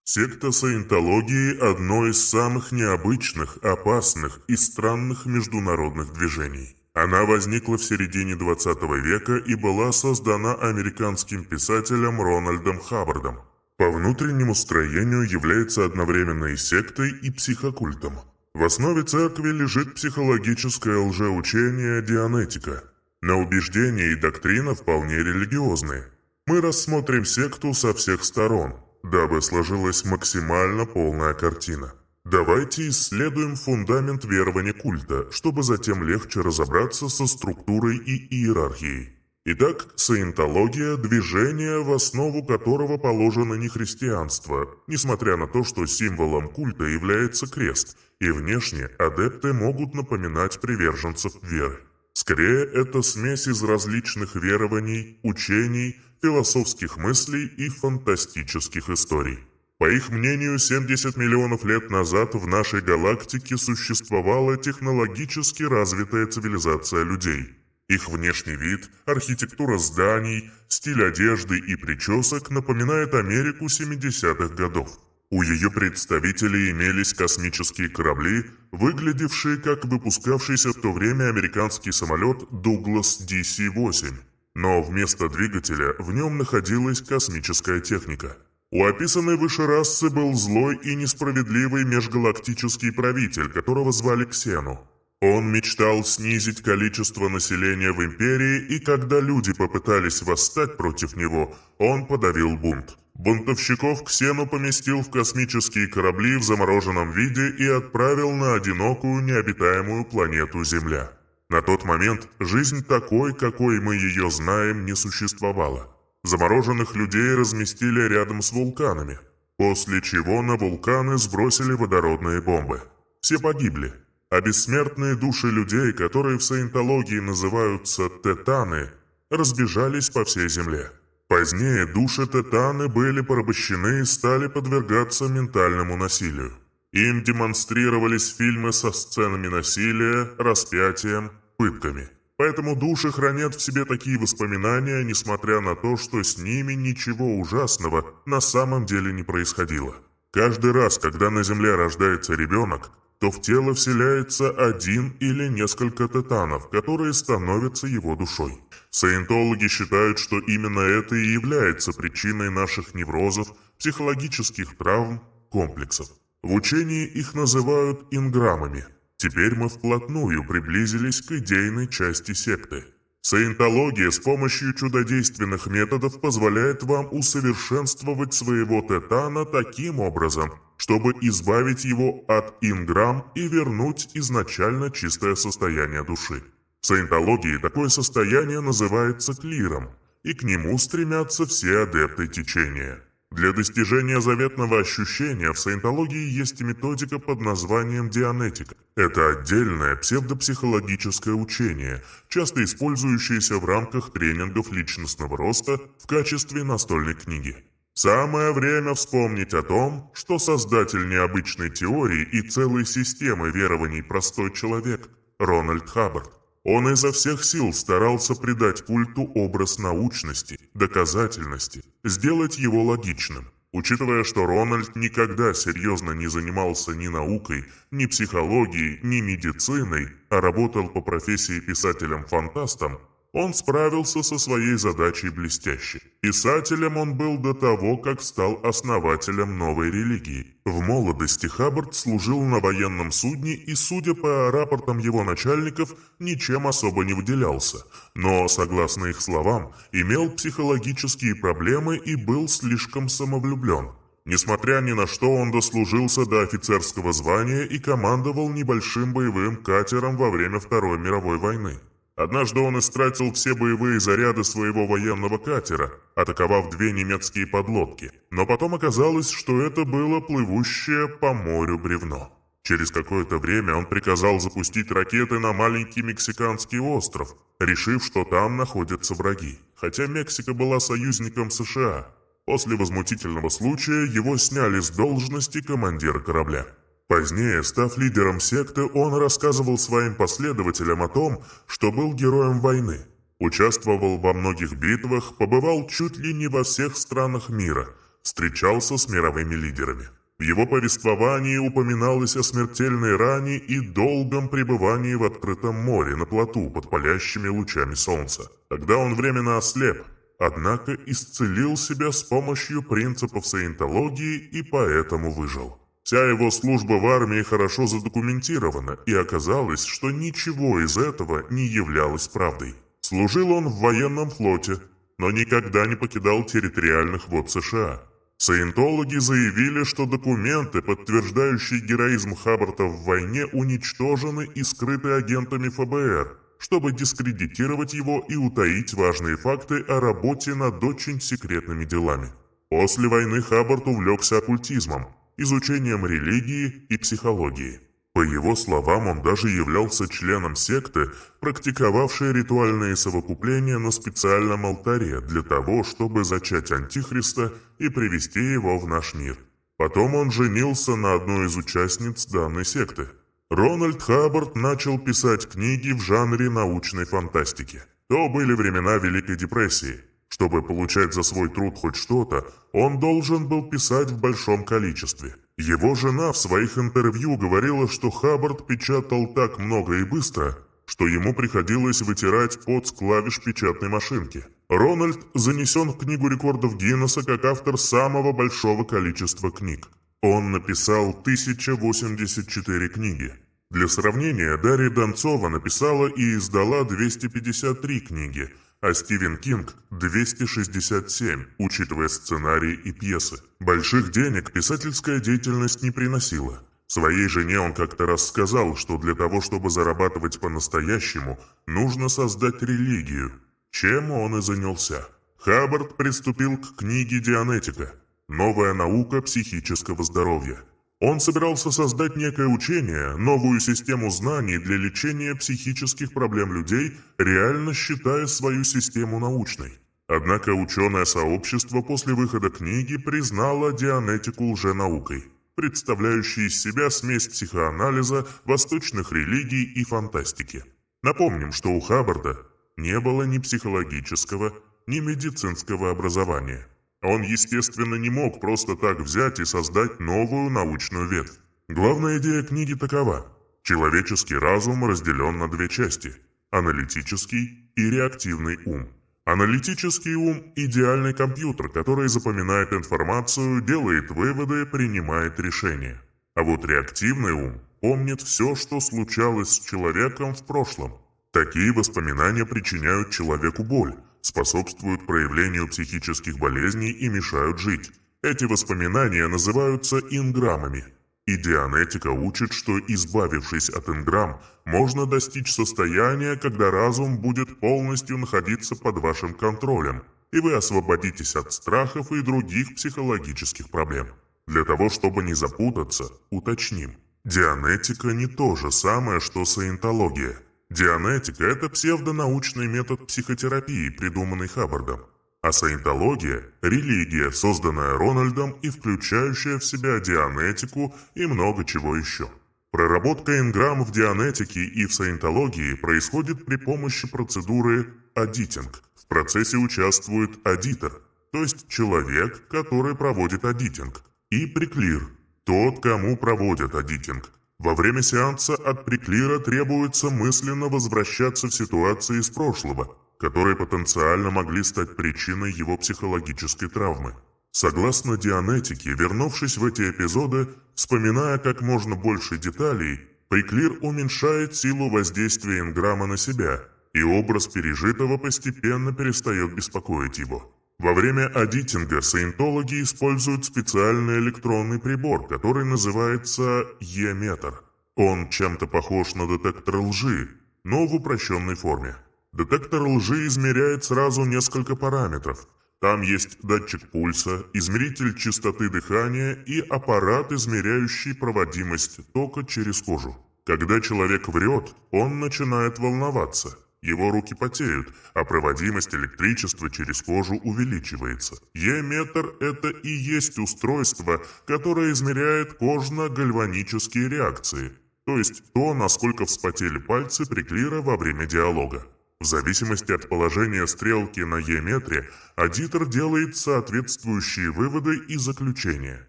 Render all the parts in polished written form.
Секта саентологии – одно из самых необычных, опасных и странных международных движений. Она возникла в середине 20 века и была создана американским писателем Рональдом Хаббардом. По внутреннему строению является одновременно и сектой, и психокультом. В основе церкви лежит психологическое лжеучение Дианетика. Но убеждения и доктрина вполне религиозные. Мы рассмотрим секту со всех сторон, дабы сложилась максимально полная картина. Давайте исследуем фундамент верования культа, чтобы затем легче разобраться со структурой и иерархией. Итак, саентология – движение, в основу которого положено нехристианство, несмотря на то, что символом культа является крест, и внешне адепты могут напоминать приверженцев веры. Скорее, это смесь из различных верований, учений, философских мыслей и фантастических историй. По их мнению, 70 миллионов лет назад в нашей галактике существовала технологически развитая цивилизация людей. Их внешний вид, архитектура зданий, стиль одежды и причесок напоминает Америку 70-х годов. У ее представителей имелись космические корабли, выглядевшие как выпускавшийся в то время американский самолет Douglas DC-8. Но вместо двигателя в нем находилась космическая техника. У описанной выше расы был злой и несправедливый межгалактический правитель, которого звали Ксену. Он мечтал снизить количество населения в империи, и когда люди попытались восстать против него, он подавил бунт. Бунтовщиков Ксену поместил в космические корабли в замороженном виде и отправил на одинокую необитаемую планету Земля. На тот момент жизнь такой, какой мы ее знаем, не существовала. Замороженных людей разместили рядом с вулканами, после чего на вулканы сбросили водородные бомбы. Все погибли, а бессмертные души людей, которые в саентологии называются тетаны, разбежались по всей Земле. Позднее души тетаны были порабощены и стали подвергаться ментальному насилию. Им демонстрировались фильмы со сценами насилия, распятием, пытками. Поэтому души хранят в себе такие воспоминания, несмотря на то, что с ними ничего ужасного на самом деле не происходило. Каждый раз, когда на Земле рождается ребенок, то в тело вселяется один или несколько тетанов, которые становятся его душой. Саентологи считают, что именно это и является причиной наших неврозов, психологических травм, комплексов. В учении их называют инграммами. Теперь мы вплотную приблизились к идейной части секты. Саентология с помощью чудодейственных методов позволяет вам усовершенствовать своего тетана таким образом, чтобы избавить его от инграмм и вернуть изначально чистое состояние души. В саентологии такое состояние называется клиром, и к нему стремятся все адепты течения. Для достижения заветного ощущения в саентологии есть методика под названием дианетика. Это отдельное псевдопсихологическое учение, часто использующееся в рамках тренингов личностного роста в качестве настольной книги. Самое время вспомнить о том, что создатель необычной теории и целой системы верований простой человек – Рональд Хаббард. Он изо всех сил старался придать культу образ научности, доказательности, сделать его логичным. Учитывая, что Рональд никогда серьезно не занимался ни наукой, ни психологией, ни медициной, а работал по профессии писателем-фантастом, он справился со своей задачей блестяще. Писателем он был до того, как стал основателем новой религии. В молодости Хаббард служил на военном судне и, судя по рапортам его начальников, ничем особо не выделялся. Но, согласно их словам, имел психологические проблемы и был слишком самовлюблен. Несмотря ни на что, он дослужился до офицерского звания и командовал небольшим боевым катером во время Второй мировой войны. Однажды он истратил все боевые заряды своего военного катера, атаковав 2 немецкие подлодки. Но потом оказалось, что это было плывущее по морю бревно. Через какое-то время он приказал запустить ракеты на маленький мексиканский остров, решив, что там находятся враги, хотя Мексика была союзником США. После возмутительного случая его сняли с должности командира корабля. Позднее, став лидером секты, он рассказывал своим последователям о том, что был героем войны, участвовал во многих битвах, побывал чуть ли не во всех странах мира, встречался с мировыми лидерами. В его повествовании упоминалось о смертельной ране и долгом пребывании в открытом море на плоту под палящими лучами солнца. Тогда он временно ослеп, однако исцелил себя с помощью принципов саентологии и поэтому выжил. Вся его служба в армии хорошо задокументирована, и оказалось, что ничего из этого не являлось правдой. Служил он в военном флоте, но никогда не покидал территориальных вод США. Саентологи заявили, что документы, подтверждающие героизм Хаббарда в войне, уничтожены и скрыты агентами ФБР, чтобы дискредитировать его и утаить важные факты о работе над очень секретными делами. После войны Хаббард увлекся оккультизмом, изучением религии и психологии. По его словам, он даже являлся членом секты, практиковавшей ритуальные совокупления на специальном алтаре для того, чтобы зачать Антихриста и привести его в наш мир. Потом он женился на одной из участниц данной секты. Рональд Хаббард начал писать книги в жанре научной фантастики. То были времена Великой депрессии. Чтобы получать за свой труд хоть что-то, он должен был писать в большом количестве. Его жена в своих интервью говорила, что Хаббард печатал так много и быстро, что ему приходилось вытирать пот с клавиш печатной машинки. Рональд занесен в Книгу рекордов Гиннесса как автор самого большого количества книг. Он написал 1084 книги. Для сравнения, Дарья Донцова написала и издала 253 книги, а Стивен Кинг – 267, учитывая сценарии и пьесы. Больших денег писательская деятельность не приносила. Своей жене он как-то раз сказал, что для того, чтобы зарабатывать по-настоящему, нужно создать религию, чем он и занялся. Хаббард приступил к книге «Дианетика. Новая наука психического здоровья». Он собирался создать некое учение, новую систему знаний для лечения психических проблем людей, реально считая свою систему научной. Однако ученое сообщество после выхода книги признало дианетику лженаукой, представляющей из себя смесь психоанализа, восточных религий и фантастики. Напомним, что у Хаббарда не было ни психологического, ни медицинского образования. Он, естественно, не мог просто так взять и создать новую научную ветвь. Главная идея книги такова. Человеческий разум разделен на две части – аналитический и реактивный ум. Аналитический ум – идеальный компьютер, который запоминает информацию, делает выводы, принимает решения. А вот реактивный ум помнит все, что случалось с человеком в прошлом. Такие воспоминания причиняют человеку боль, способствуют проявлению психических болезней и мешают жить. Эти воспоминания называются инграммами. И дианетика учит, что, избавившись от инграмм, можно достичь состояния, когда разум будет полностью находиться под вашим контролем, и вы освободитесь от страхов и других психологических проблем. Для того, чтобы не запутаться, уточним. Дианетика не то же самое, что саентология. Дианетика – это псевдонаучный метод психотерапии, придуманный Хаббардом. А саентология – религия, созданная Рональдом и включающая в себя дианетику и много чего еще. Проработка инграмм в дианетике и в саентологии происходит при помощи процедуры адитинг. В процессе участвует адитор, то есть человек, который проводит адитинг, и приклир, тот, кому проводят адитинг. Во время сеанса от приклира требуется мысленно возвращаться в ситуации из прошлого, которые потенциально могли стать причиной его психологической травмы. Согласно дианетике, вернувшись в эти эпизоды, вспоминая как можно больше деталей, приклир уменьшает силу воздействия инграмма на себя, и образ пережитого постепенно перестает беспокоить его. Во время адитинга саентологи используют специальный электронный прибор, который называется Е-метр. Он чем-то похож на детектор лжи, но в упрощенной форме. Детектор лжи измеряет сразу несколько параметров. Там есть датчик пульса, измеритель частоты дыхания и аппарат, измеряющий проводимость тока через кожу. Когда человек врет, он начинает волноваться. Его руки потеют, а проводимость электричества через кожу увеличивается. Е-метр – это и есть устройство, которое измеряет кожно-гальванические реакции, то есть то, насколько вспотели пальцы приклира во время диалога. В зависимости от положения стрелки на Е-метре, аудитор делает соответствующие выводы и заключения.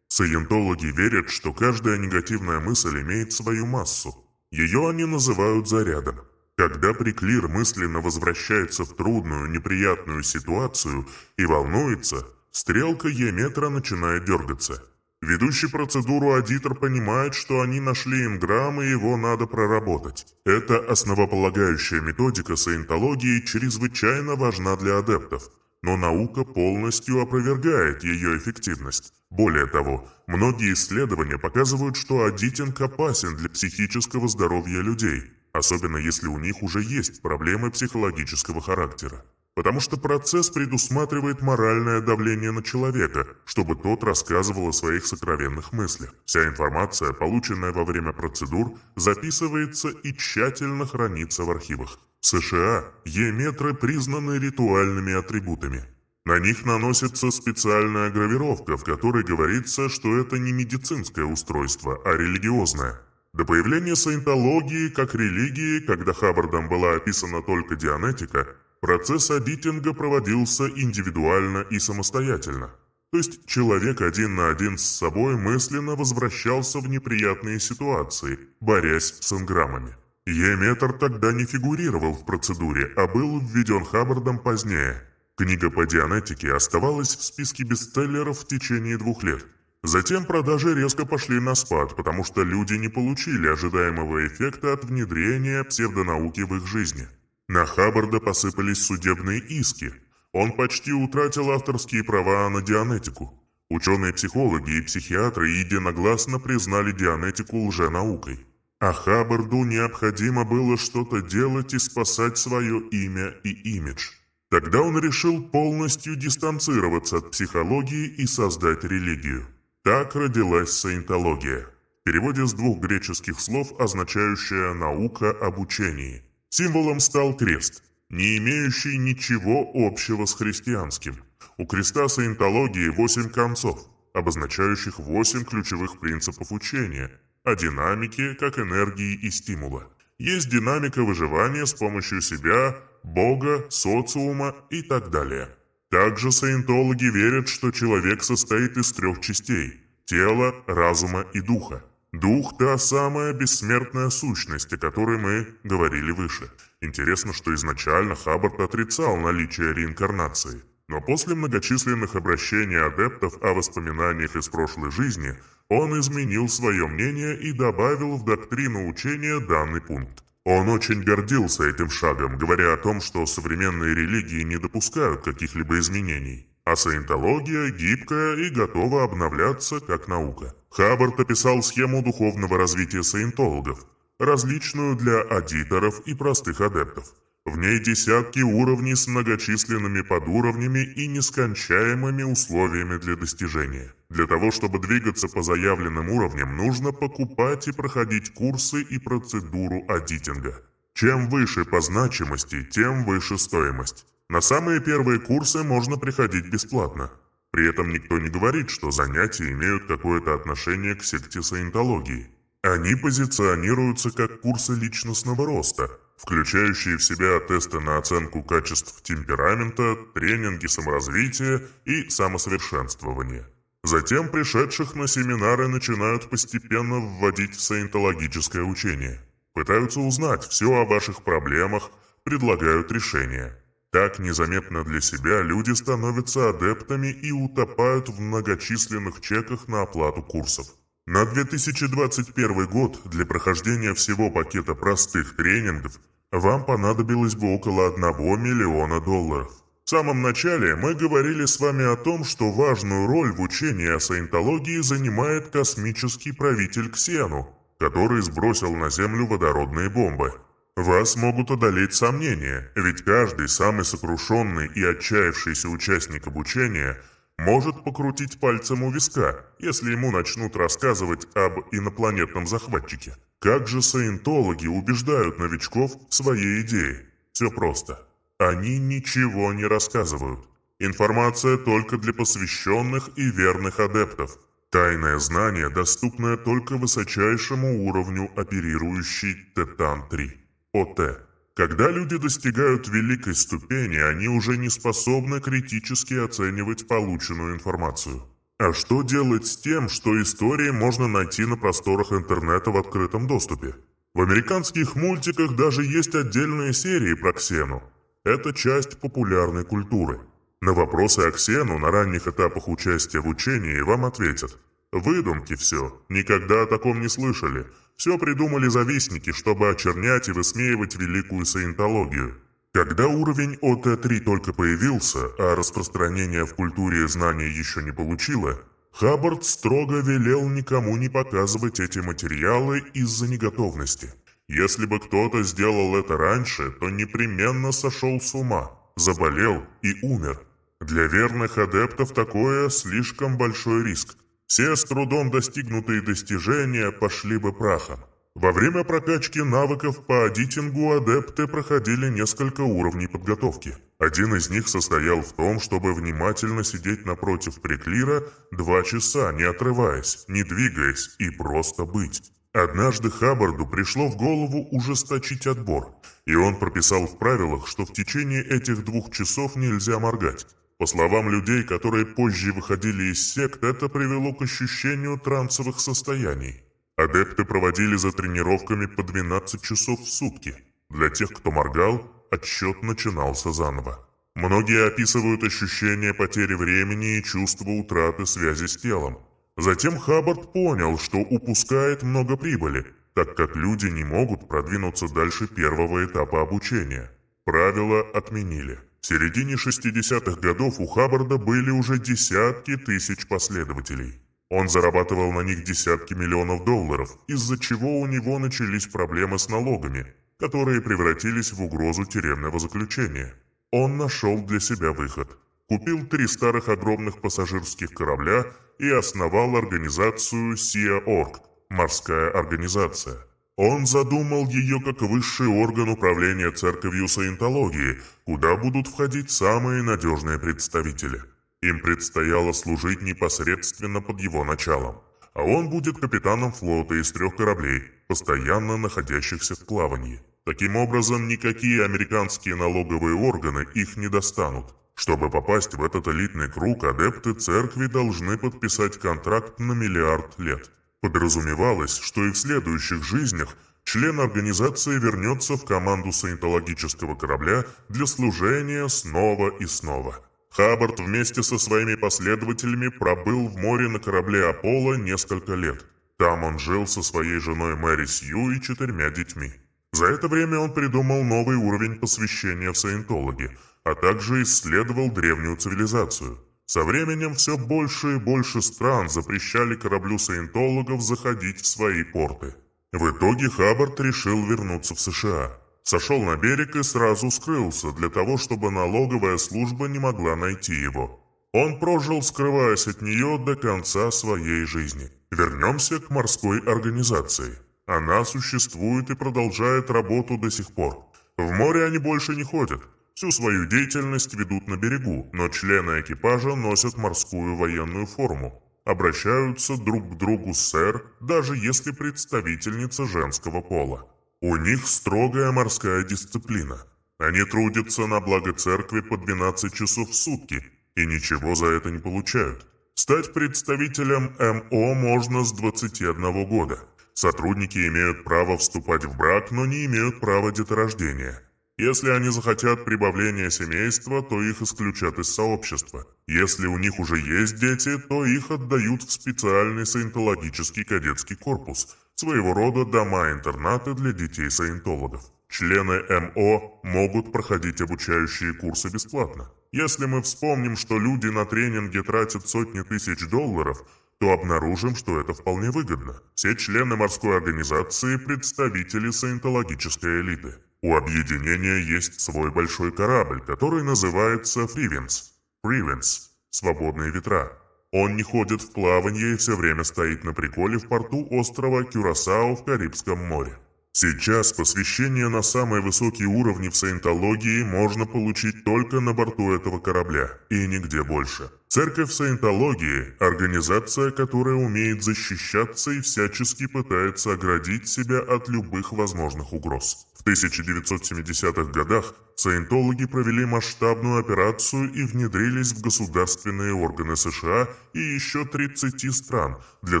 Саентологи верят, что каждая негативная мысль имеет свою массу. Ее они называют зарядом. Когда приклир мысленно возвращается в трудную, неприятную ситуацию и волнуется, стрелка Е-метра начинает дергаться. Ведущий процедуру аудитор понимает, что они нашли инграмм и его надо проработать. Эта основополагающая методика саентологии чрезвычайно важна для адептов, но наука полностью опровергает ее эффективность. Более того, многие исследования показывают, что аудитинг опасен для психического здоровья людей, особенно если у них уже есть проблемы психологического характера. Потому что процесс предусматривает моральное давление на человека, чтобы тот рассказывал о своих сокровенных мыслях. Вся информация, полученная во время процедур, записывается и тщательно хранится в архивах. В США Е-метры признаны ритуальными атрибутами. На них наносится специальная гравировка, в которой говорится, что это не медицинское устройство, а религиозное. До появления саентологии как религии, когда Хаббардом была описана только дианетика, процесс аудитинга проводился индивидуально и самостоятельно. То есть человек один на один с собой мысленно возвращался в неприятные ситуации, борясь с инграммами. Е-метр тогда не фигурировал в процедуре, а был введен Хаббардом позднее. Книга по дианетике оставалась в списке бестселлеров в течение 2 лет. Затем продажи резко пошли на спад, потому что люди не получили ожидаемого эффекта от внедрения псевдонауки в их жизни. На Хаббарда посыпались судебные иски. Он почти утратил авторские права на дианетику. Ученые-психологи и психиатры единогласно признали дианетику лженаукой. А Хаббарду необходимо было что-то делать и спасать свое имя и имидж. Тогда он решил полностью дистанцироваться от психологии и создать религию. Так родилась саентология. В переводе с 2 греческих слов, означающая «наука об учении». Символом стал крест, не имеющий ничего общего с христианским. У креста саентологии 8 концов, обозначающих 8 ключевых принципов учения, о динамике как энергии и стимула. Есть динамика выживания с помощью себя, Бога, социума и так далее. Также саентологи верят, что человек состоит из 3 частей – тела, разума и духа. Дух – та самая бессмертная сущность, о которой мы говорили выше. Интересно, что изначально Хаббард отрицал наличие реинкарнации. Но после многочисленных обращений адептов о воспоминаниях из прошлой жизни, он изменил свое мнение и добавил в доктрину учения данный пункт. Он очень гордился этим шагом, говоря о том, что современные религии не допускают каких-либо изменений, а саентология гибкая и готова обновляться как наука. Хаббард описал схему духовного развития саентологов, различную для аудиторов и простых адептов. В ней десятки уровней с многочисленными подуровнями и нескончаемыми условиями для достижения. Для того, чтобы двигаться по заявленным уровням, нужно покупать и проходить курсы и процедуру аудитинга. Чем выше по значимости, тем выше стоимость. На самые первые курсы можно приходить бесплатно. При этом никто не говорит, что занятия имеют какое-то отношение к секте саентологии. Они позиционируются как курсы личностного роста, включающие в себя тесты на оценку качеств темперамента, тренинги саморазвития и самосовершенствования. Затем пришедших на семинары начинают постепенно вводить в саентологическое учение. Пытаются узнать все о ваших проблемах, предлагают решения. Так незаметно для себя люди становятся адептами и утопают в многочисленных чеках на оплату курсов. На 2021 год для прохождения всего пакета простых тренингов вам понадобилось бы около $1 миллиона. В самом начале мы говорили с вами о том, что важную роль в учении о саентологии занимает космический правитель Ксену, который сбросил на Землю водородные бомбы. Вас могут одолеть сомнения, ведь каждый самый сокрушенный и отчаявшийся участник обучения может покрутить пальцем у виска, если ему начнут рассказывать об инопланетном захватчике. Как же саентологи убеждают новичков в своей идее? Все просто. Они ничего не рассказывают. Информация только для посвященных и верных адептов. Тайное знание, доступное только высочайшему уровню, оперирующий Тетан-3. ОТ. Когда люди достигают великой ступени, они уже не способны критически оценивать полученную информацию. А что делать с тем, что истории можно найти на просторах интернета в открытом доступе? В американских мультиках даже есть отдельные серии про Ксену. Это часть популярной культуры. На вопросы о Ксену на ранних этапах участия в учении вам ответят: выдумки все, никогда о таком не слышали. Все придумали завистники, чтобы очернять и высмеивать великую саентологию. Когда уровень ОТ-3 только появился, а распространение в культуре знания еще не получило, Хаббард строго велел никому не показывать эти материалы из-за неготовности. Если бы кто-то сделал это раньше, то непременно сошел с ума, заболел и умер. Для верных адептов такое слишком большой риск. Все с трудом достигнутые достижения пошли бы прахом. Во время прокачки навыков по адитингу адепты проходили несколько уровней подготовки. Один из них состоял в том, чтобы внимательно сидеть напротив приклира 2 часа, не отрываясь, не двигаясь и просто быть. Однажды Хаббарду пришло в голову ужесточить отбор, и он прописал в правилах, что в течение этих 2 часов нельзя моргать. По словам людей, которые позже выходили из сект, это привело к ощущению трансовых состояний. Адепты проводили за тренировками по 12 часов в сутки. Для тех, кто моргал, отсчет начинался заново. Многие описывают ощущение потери времени и чувство утраты связи с телом. Затем Хаббард понял, что упускает много прибыли, так как люди не могут продвинуться дальше первого этапа обучения. Правила отменили. В середине 60-х годов у Хаббарда были уже десятки тысяч последователей. Он зарабатывал на них десятки миллионов долларов, из-за чего у него начались проблемы с налогами, которые превратились в угрозу тюремного заключения. Он нашел для себя выход. Купил 3 старых огромных пассажирских корабля и основал организацию Sea Org – морская организация. Он задумал ее как высший орган управления церковью саентологии, куда будут входить самые надежные представители. Им предстояло служить непосредственно под его началом, а он будет капитаном флота из 3 кораблей, постоянно находящихся в плавании. Таким образом, никакие американские налоговые органы их не достанут. Чтобы попасть в этот элитный круг, адепты церкви должны подписать контракт на $1 миллиард лет. Подразумевалось, что и в следующих жизнях член организации вернется в команду саентологического корабля для служения снова и снова. Хаббард вместе со своими последователями пробыл в море на корабле Аполло несколько лет. Там он жил со своей женой Мэри Сью и 4 детьми. За это время он придумал новый уровень посвящения в саентологи, а также исследовал древнюю цивилизацию. Со временем все больше и больше стран запрещали кораблю саентологов заходить в свои порты. В итоге Хаббард решил вернуться в США. Сошел на берег и сразу скрылся, для того, чтобы налоговая служба не могла найти его. Он прожил, скрываясь от нее, до конца своей жизни. Вернемся к морской организации. Она существует и продолжает работу до сих пор. В море они больше не ходят. Всю свою деятельность ведут на берегу, но члены экипажа носят морскую военную форму. Обращаются друг к другу «сэр», даже если представительница женского пола. У них строгая морская дисциплина. Они трудятся на благо церкви по 12 часов в сутки и ничего за это не получают. Стать представителем МО можно с 21 года. Сотрудники имеют право вступать в брак, но не имеют права деторождения. Если они захотят прибавления семейства, то их исключат из сообщества. Если у них уже есть дети, то их отдают в специальный саентологический кадетский корпус, своего рода дома-интернаты для детей-саентологов. Члены МО могут проходить обучающие курсы бесплатно. Если мы вспомним, что люди на тренинге тратят сотни тысяч долларов, то обнаружим, что это вполне выгодно. Все члены морской организации – представители саентологической элиты. У объединения есть свой большой корабль, который называется Freewinds – свободные ветра. Он не ходит в плавание и все время стоит на приколе в порту острова Кюрасао в Карибском море. Сейчас посвящение на самые высокие уровни в саентологии можно получить только на борту этого корабля и нигде больше. Церковь саентологии – организация, которая умеет защищаться и всячески пытается оградить себя от любых возможных угроз. В 1970-х годах саентологи провели масштабную операцию и внедрились в государственные органы США и еще 30 стран для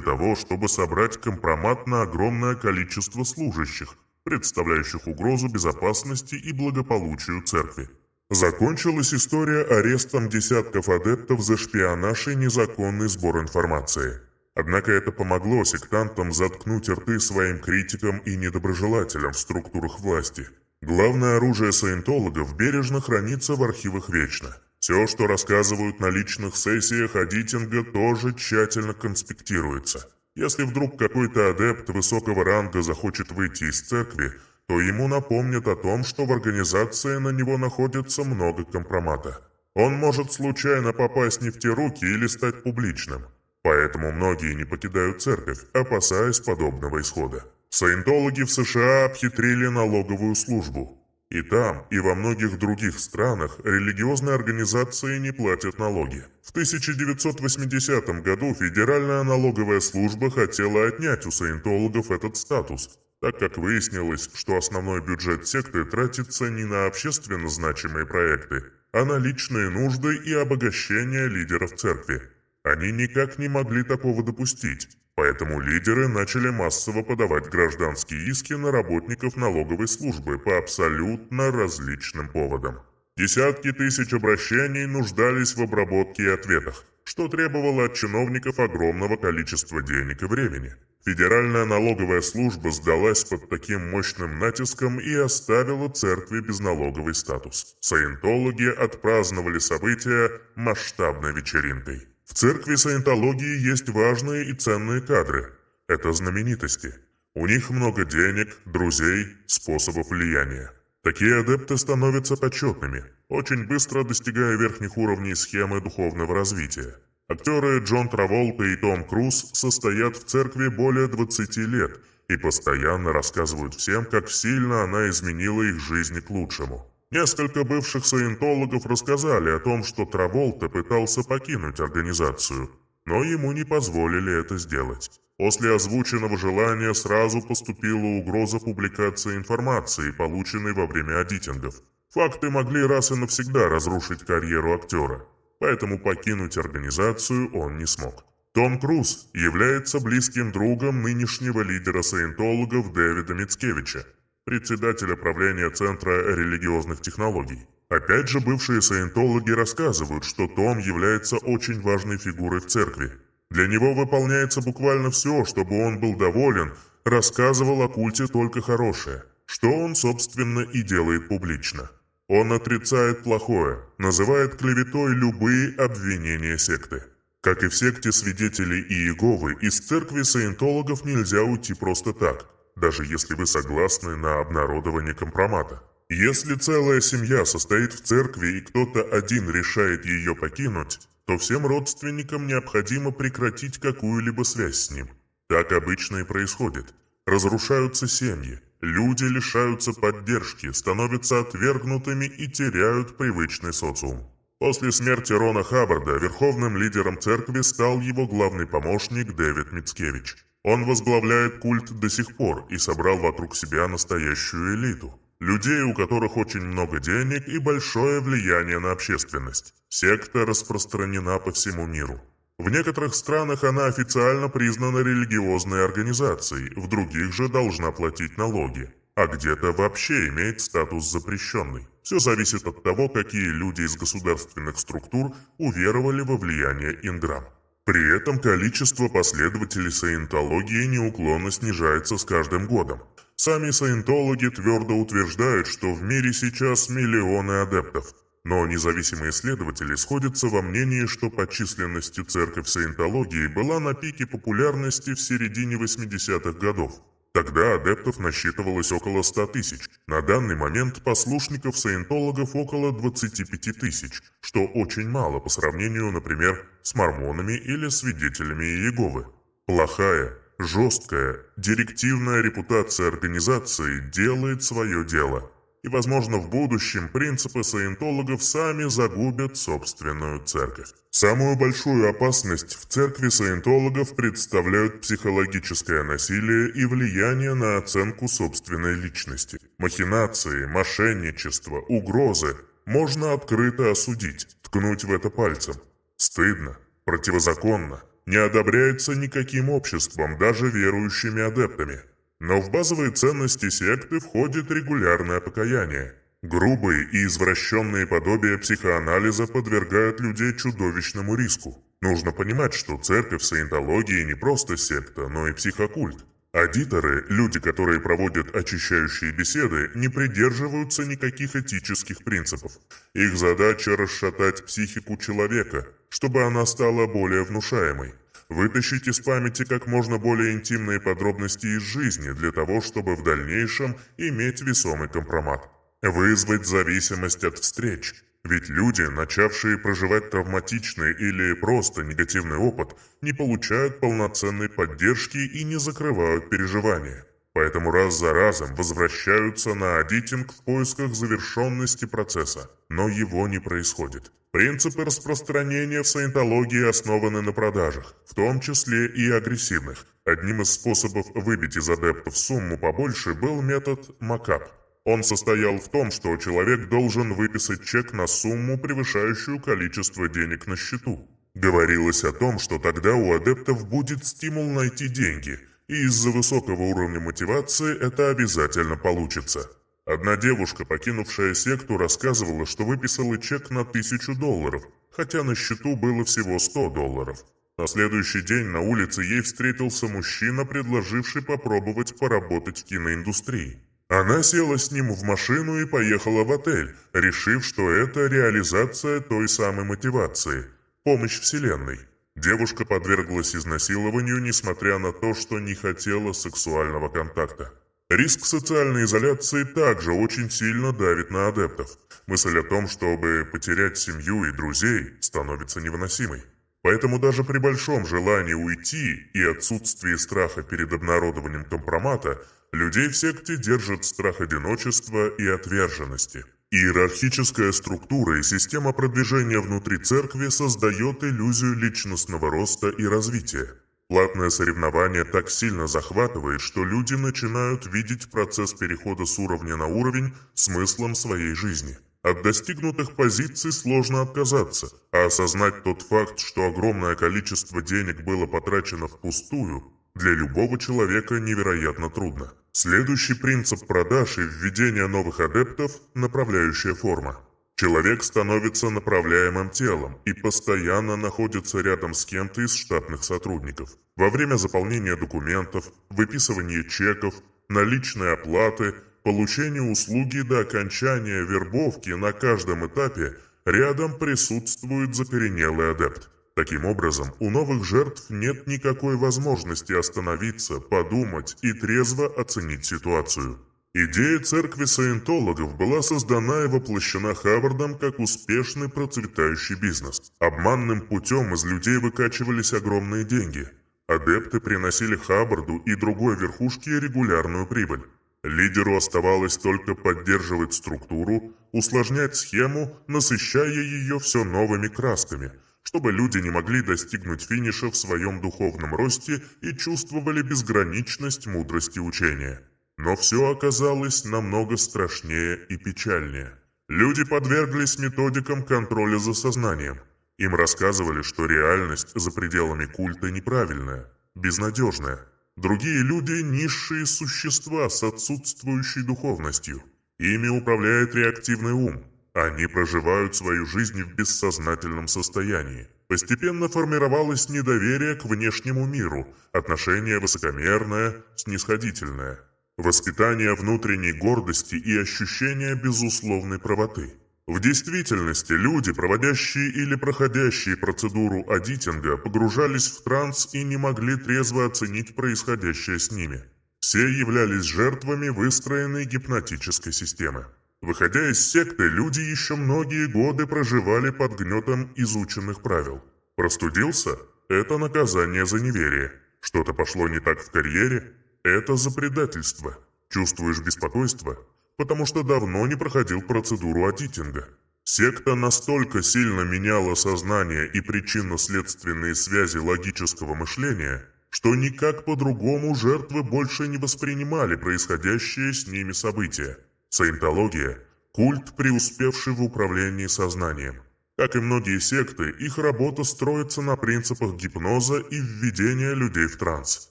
того, чтобы собрать компромат на огромное количество служащих, представляющих угрозу безопасности и благополучию церкви. Закончилась история арестом десятков адептов за шпионаж и незаконный сбор информации. Однако это помогло сектантам заткнуть рты своим критикам и недоброжелателям в структурах власти. Главное оружие саентологов бережно хранится в архивах вечно. Все, что рассказывают на личных сессиях Адитинга, тоже тщательно конспектируется. Если вдруг какой-то адепт высокого ранга захочет выйти из церкви, то ему напомнят о том, что в организации на него находится много компромата. Он может случайно попасть не в те руки или стать публичным. Поэтому многие не покидают церковь, опасаясь подобного исхода. Саентологи в США обхитрили налоговую службу. И там, и во многих других странах религиозные организации не платят налоги. В 1980 году Федеральная налоговая служба хотела отнять у саентологов этот статус, так как выяснилось, что основной бюджет секты тратится не на общественно значимые проекты, а на личные нужды и обогащение лидеров церкви. Они никак не могли такого допустить, поэтому лидеры начали массово подавать гражданские иски на работников налоговой службы по абсолютно различным поводам. Десятки тысяч обращений нуждались в обработке и ответах, что требовало от чиновников огромного количества денег и времени. Федеральная налоговая служба сдалась под таким мощным натиском и оставила церкви безналоговый статус. Саентологи отпраздновали события масштабной вечеринкой. В церкви саентологии есть важные и ценные кадры. Это знаменитости. У них много денег, друзей, способов влияния. Такие адепты становятся почетными, очень быстро достигая верхних уровней схемы духовного развития. Актеры Джон Траволта и Том Круз состоят в церкви более 20 лет и постоянно рассказывают всем, как сильно она изменила их жизни к лучшему. Несколько бывших саентологов рассказали о том, что Траволта пытался покинуть организацию, но ему не позволили это сделать. После озвученного желания сразу поступила угроза публикации информации, полученной во время адитингов. Факты могли раз и навсегда разрушить карьеру актера, поэтому покинуть организацию он не смог. Том Круз является близким другом нынешнего лидера саентологов Дэвида Мицкевича, председателя правления Центра религиозных технологий. Опять же, бывшие саентологи рассказывают, что Том является очень важной фигурой в церкви. Для него выполняется буквально все, чтобы он был доволен, рассказывал о культе только хорошее, что он, собственно, и делает публично. Он отрицает плохое, называет клеветой любые обвинения секты. Как и в секте свидетелей Иеговы, из церкви саентологов нельзя уйти просто так, даже если вы согласны на обнародование компромата. Если целая семья состоит в церкви и кто-то один решает ее покинуть, то всем родственникам необходимо прекратить какую-либо связь с ним. Так обычно и происходит. Разрушаются семьи, люди лишаются поддержки, становятся отвергнутыми и теряют привычный социум. После смерти Рона Хаббарда верховным лидером церкви стал его главный помощник Дэвид Мицкевич. Он возглавляет культ до сих пор и собрал вокруг себя настоящую элиту. Людей, у которых очень много денег и большое влияние на общественность. Секта распространена по всему миру. В некоторых странах она официально признана религиозной организацией, в других же должна платить налоги, а где-то вообще имеет статус запрещенный. Все зависит от того, какие люди из государственных структур уверовали во влияние инграм. При этом количество последователей саентологии неуклонно снижается с каждым годом. Сами саентологи твердо утверждают, что в мире сейчас миллионы адептов. Но независимые исследователи сходятся во мнении, что по численности церковь саентологии была на пике популярности в середине 80-х годов. Тогда адептов насчитывалось около 100 тысяч. На данный момент послушников саентологов около 25 тысяч, что очень мало по сравнению, например, с мормонами или свидетелями Иеговы. Плохая, жесткая, директивная репутация организации делает свое дело. и, возможно, в будущем принципы саентологов сами загубят собственную церковь. Самую большую опасность в церкви саентологов представляют психологическое насилие и влияние на оценку собственной личности. Махинации, мошенничество, угрозы можно открыто осудить, ткнуть в это пальцем. Стыдно, противозаконно, не одобряется никаким обществом, даже верующими адептами. Но в базовые ценности секты входит регулярное покаяние. Грубые и извращенные подобия психоанализа подвергают людей чудовищному риску. Нужно понимать, что церковь саентологии не просто секта, но и психокульт. Адиторы, люди, которые проводят очищающие беседы, не придерживаются никаких этических принципов. Их задача расшатать психику человека, чтобы она стала более внушаемой. Вытащить из памяти как можно более интимные подробности из жизни для того, чтобы в дальнейшем иметь весомый компромат. Вызвать зависимость от встреч. Ведь люди, начавшие проживать травматичный или просто негативный опыт, не получают полноценной поддержки и не закрывают переживания. Поэтому раз за разом возвращаются на адитинг в поисках завершенности процесса, но его не происходит. Принципы распространения в саентологии основаны на продажах, в том числе и агрессивных. Одним из способов выбить из адептов сумму побольше был метод МАКАП. Он состоял в том, что человек должен выписать чек на сумму, превышающую количество денег на счету. Говорилось о том, что тогда у адептов будет стимул найти деньги, и из-за высокого уровня мотивации это обязательно получится. Одна девушка, покинувшая секту, рассказывала, что выписала чек на $1000, хотя на счету было всего $100. На следующий день на улице ей встретился мужчина, предложивший попробовать поработать в киноиндустрии. Она села с ним в машину и поехала в отель, решив, что это реализация той самой мотивации – помощь Вселенной. Девушка подверглась изнасилованию, несмотря на то, что не хотела сексуального контакта. Риск социальной изоляции также очень сильно давит на адептов. Мысль о том, чтобы потерять семью и друзей, становится невыносимой. Поэтому даже при большом желании уйти и отсутствии страха перед обнародованием компромата, людей в секте держат страх одиночества и отверженности. Иерархическая структура и система продвижения внутри церкви создает иллюзию личностного роста и развития. Платное соревнование так сильно захватывает, что люди начинают видеть процесс перехода с уровня на уровень смыслом своей жизни. От достигнутых позиций сложно отказаться, а осознать тот факт, что огромное количество денег было потрачено впустую, для любого человека невероятно трудно. Следующий принцип продаж и введения новых адептов – направляющая форма. Человек становится направляемым телом и постоянно находится рядом с кем-то из штатных сотрудников. Во время заполнения документов, выписывания чеков, наличной оплаты, получения услуги до окончания вербовки на каждом этапе рядом присутствует закоренелый адепт. Таким образом, у новых жертв нет никакой возможности остановиться, подумать и трезво оценить ситуацию. Идея церкви саентологов была создана и воплощена Хавардом как успешный процветающий бизнес. Обманным путем из людей выкачивались огромные деньги. Адепты приносили Хаварду и другой верхушке регулярную прибыль. Лидеру оставалось только поддерживать структуру, усложнять схему, насыщая ее все новыми красками, чтобы люди не могли достигнуть финиша в своем духовном росте и чувствовали безграничность мудрости учения. Но все оказалось намного страшнее и печальнее. Люди подверглись методикам контроля за сознанием. Им рассказывали, что реальность за пределами культа неправильная, безнадежная. Другие люди – низшие существа с отсутствующей духовностью. Ими управляет реактивный ум. Они проживают свою жизнь в бессознательном состоянии. Постепенно формировалось недоверие к внешнему миру, отношение высокомерное, снисходительное. Воспитание внутренней гордости и ощущение безусловной правоты. В действительности люди, проводящие или проходящие процедуру адитинга, погружались в транс и не могли трезво оценить происходящее с ними. Все являлись жертвами выстроенной гипнотической системы. Выходя из секты, люди еще многие годы проживали под гнетом изученных правил. Простудился – это наказание за неверие. Что-то пошло не так в карьере – это за предательство. Чувствуешь беспокойство? потому что давно не проходил процедуру аудитинга. Секта настолько сильно меняла сознание и причинно-следственные связи логического мышления, что никак по-другому жертвы больше не воспринимали происходящие с ними события. Саентология – культ, преуспевший в управлении сознанием. Как и многие секты, их работа строится на принципах гипноза и введения людей в транс.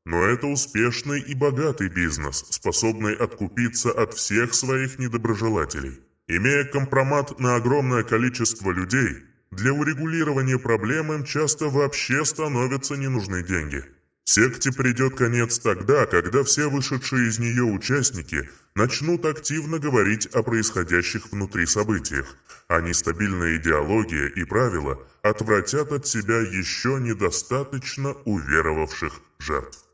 Но это успешный и богатый бизнес, способный откупиться от всех своих недоброжелателей. Имея компромат на огромное количество людей, для урегулирования проблем им часто вообще становятся не нужны деньги. Секте придет конец тогда, когда все вышедшие из нее участники начнут активно говорить о происходящих внутри событиях, а нестабильная идеология и правила отвратят от себя еще недостаточно уверовавших жертв.